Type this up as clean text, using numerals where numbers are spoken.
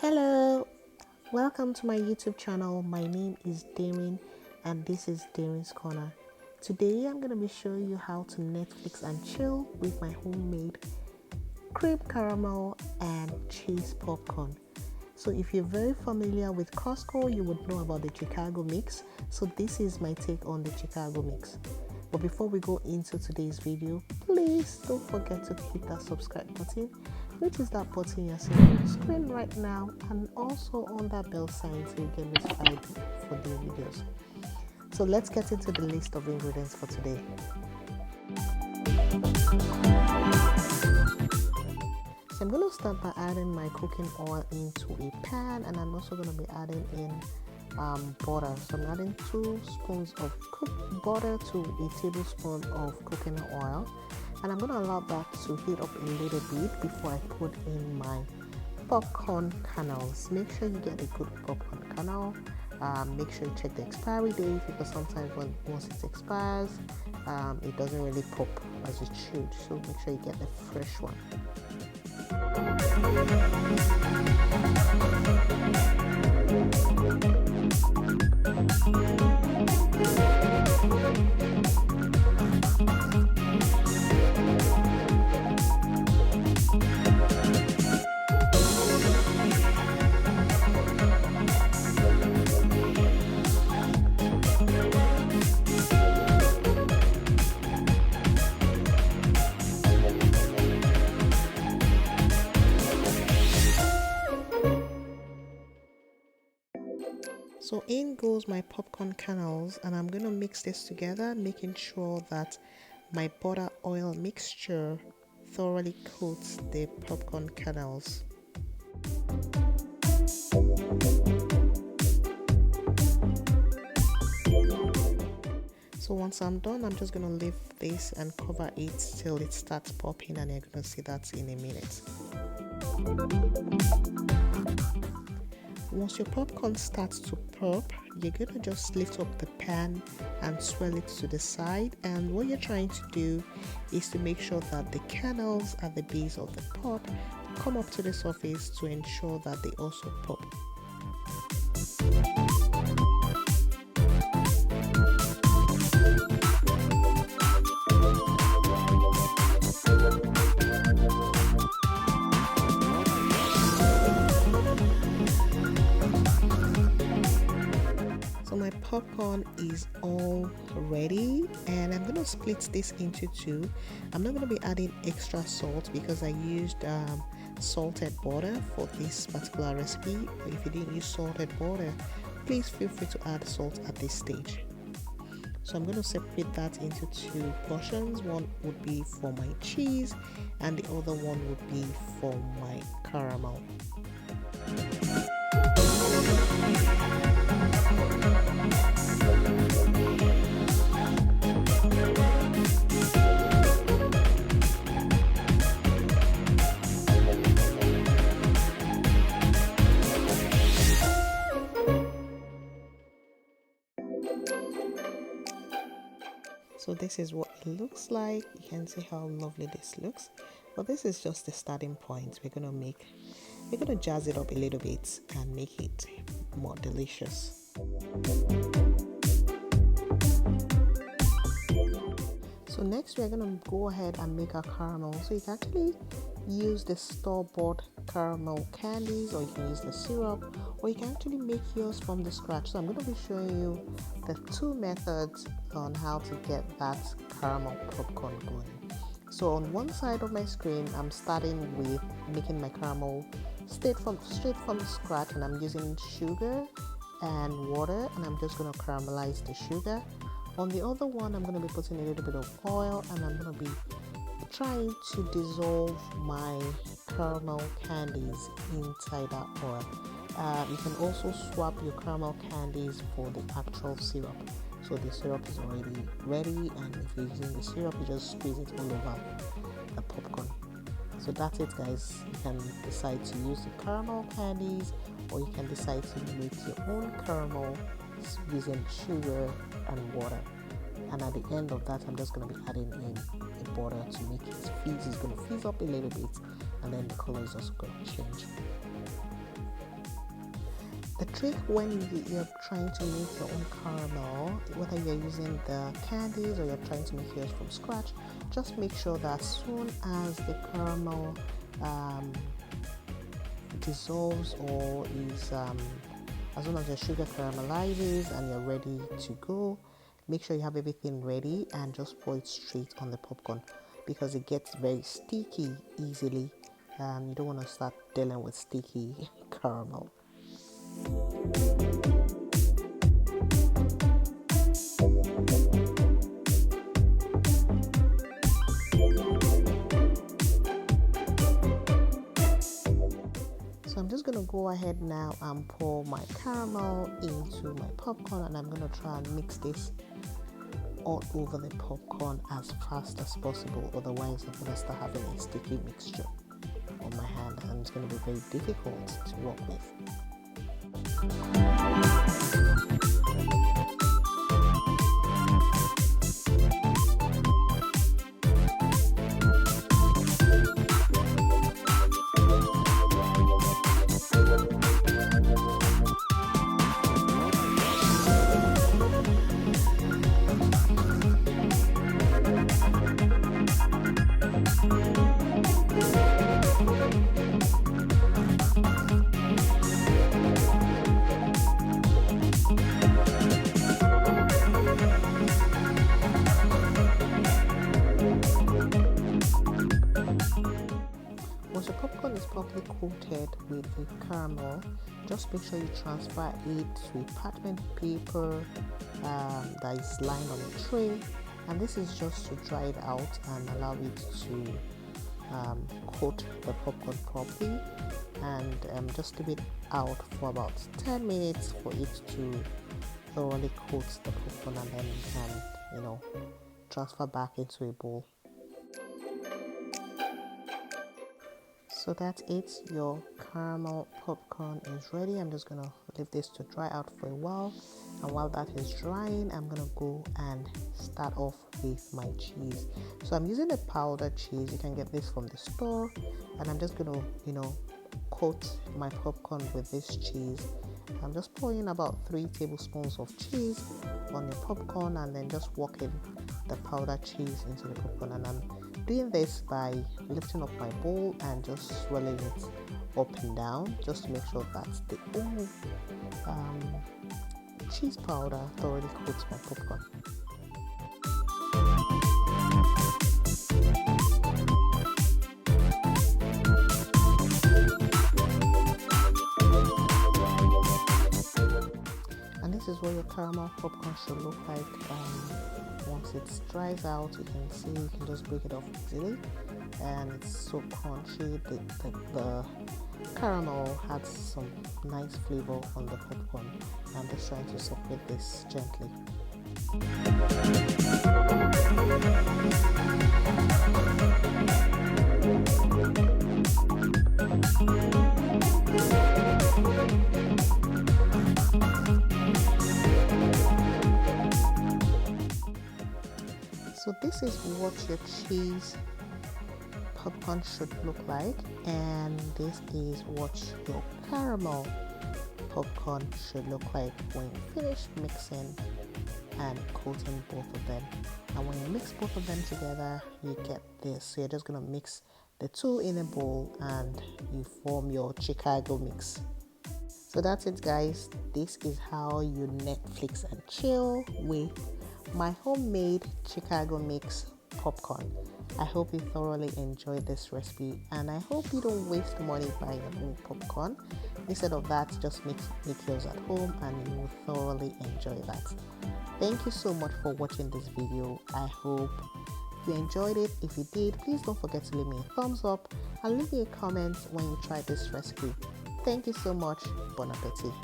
Hello, welcome to my YouTube channel. My name is Darin and this is Darin's Corner. Today I'm going to be showing you how to Netflix and chill with my homemade cream caramel and cheese popcorn. So if you're very familiar with Costco, you would know about the chicagomix. So this is my take on the chicagomix. But before we go into today's video, please don't forget to hit that subscribe button, which is that button you're seeing on the screen right now, and also on that bell sign so you get notified for new videos. So let's get into the list of ingredients for today. So I'm going to start by adding my cooking oil into a pan, and I'm also going to be adding in butter. So I'm adding 2 spoons of cooked butter to a tablespoon of cooking oil, and I'm going to allow that to heat up a little bit before I put in my popcorn kernels. Make sure you get a good popcorn kernel. Make sure you check the expiry date, because sometimes once it expires, it doesn't really pop as it should. So make sure you get the fresh one. So in goes my popcorn kernels, and I'm going to mix this together, making sure that my butter oil mixture thoroughly coats the popcorn kernels. So once I'm done, I'm just going to leave this and cover it till it starts popping, and you're going to see that in a minute. Once your popcorn starts to pop, you're going to just lift up the pan and swirl it to the side. And what you're trying to do is to make sure that the kernels at the base of the pot come up to the surface to ensure that they also pop. So my popcorn is all ready, and I'm going to split this into 2. I'm not going to be adding extra salt because I used salted butter for this particular recipe. But if you didn't use salted butter, please feel free to add salt at this stage. So I'm going to separate that into 2 portions. One would be for my cheese and the other one would be for my caramel. So this is what it looks like. You can see how lovely this looks. But this is just the starting point. We're gonna jazz it up a little bit and make it more delicious. So next we're gonna go ahead and make our caramel. So you can actually use the store-bought caramel candies, or you can use the syrup, or you can actually make yours from the scratch. So I'm going to be showing you the 2 methods on how to get that caramel popcorn going. So on one side of my screen, I'm starting with making my caramel straight from the scratch, and I'm using sugar and water, and I'm just going to caramelize the sugar. On the other one, I'm going to be putting a little bit of oil, and I'm going to be trying to dissolve my caramel candies inside that oil. You can also swap your caramel candies for the actual syrup. So the syrup is already ready, and if you're using the syrup, you just squeeze it all over the popcorn. So that's it, guys. You can decide to use the caramel candies, or you can decide to make your own caramel using sugar and water. And at the end of that, I'm just going to be adding in the butter to make it fizz. It's going to fizz up a little bit, and then the color is also going to change. The trick when you're trying to make your own caramel, whether you're using the candies or you're trying to make yours from scratch, just make sure that as soon as the caramel dissolves or is as soon as your sugar caramelizes and you're ready to go, make sure you have everything ready and just pour it straight on the popcorn, because it gets very sticky easily. You don't want to start dealing with sticky caramel. So I'm just going to go ahead now and pour my caramel into my popcorn, and I'm going to try and mix this all over the popcorn as fast as possible, otherwise I'm going to start having a sticky mixture on my hand and it's going to be very difficult to work with. Once your popcorn is properly coated with the caramel, just make sure you transfer it to parchment paper that is lined on a tray, and this is just to dry it out and allow it to coat the popcorn properly, and just leave it out for about 10 minutes for it to thoroughly coat the popcorn, and then you can transfer back into a bowl. So that's it, your caramel popcorn is ready. I'm just gonna leave this to dry out for a while, and while that is drying, I'm gonna go and start off with my cheese. So I'm using a powdered cheese. You can get this from the store, and I'm just gonna coat my popcorn with this cheese. I'm just pouring about 3 tablespoons of cheese on your popcorn, and then just working the powdered cheese into the popcorn, and I'm doing this by lifting up my bowl and just swirling it up and down, just to make sure that the cheese powder thoroughly coats my popcorn. And this is what your caramel popcorn should look like. Once it dries out, you can see you can just break it off easily, and it's so crunchy. The caramel had some nice flavor on the popcorn. I'm just trying to separate this gently. So this is what your cheese popcorn should look like, and this is what your caramel popcorn should look like when you finish mixing and coating both of them. And when you mix both of them together, you get this. So you're just gonna mix the two in a bowl and you form your chicagomix. So that's it, guys. This is how you Netflix and chill with my homemade chicagomix popcorn. I hope you thoroughly enjoyed this recipe, and I hope you don't waste money buying your own popcorn. Instead of that, just make yours at home and you will thoroughly enjoy that. Thank you so much for watching this video. I hope you enjoyed it. If you did, please don't forget to leave me a thumbs up and leave me a comment when you try this recipe. Thank you so much. Bon appetit.